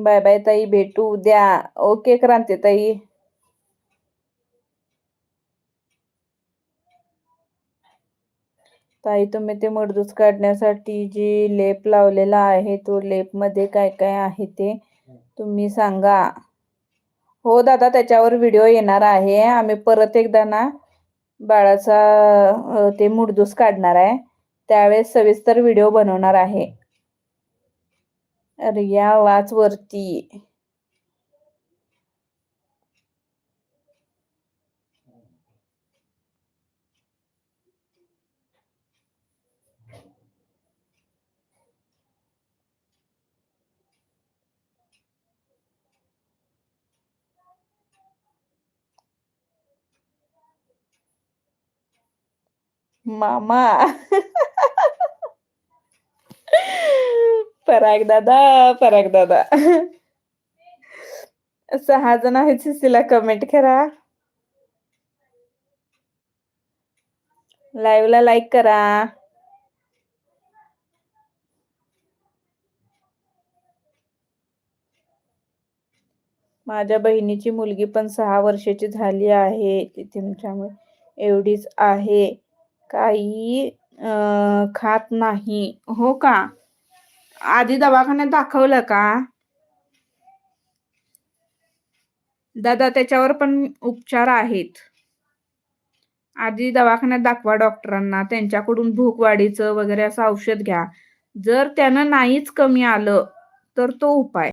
Bye bye ताई, भेटू उद्या. ओके क्रांती ताई. ताई तुम्ही ते मडदूस काढण्यासाठी जी लेप लावलेला आहे तो लेप मध्ये काय काय आहे ते तुम्ही सांगा. हो दादा, त्याच्यावर व्हिडिओ येणार आहे. आम्ही परत एकदा ना बाळाचा ते मुडदूस काढणार आहे, त्यावेळेस सविस्तर व्हिडिओ बनवणार आहे. रिया वाच वरती. मामा. पराग दादा, पराग दादा. 6 जण आहेत, सीसीला कमेंट करा. लाईव्ह ला लाईक करा. माझ्या बहिणीची मुलगी पण 6 वर्षाची झाली आहे. ती तुमच्यामुळे एवढीच आहे, काही खात नाही. हो का? आधी दवाखान्यात दाखवलं का दादा? त्याच्यावर पण उपचार आहेत. आधी दवाखान्यात दाखवा डॉक्टरांना, त्यांच्याकडून भूक वाढीचं वगैरे असं औषध घ्या. जर त्यानं नाहीच कमी आलं तर तो उपाय.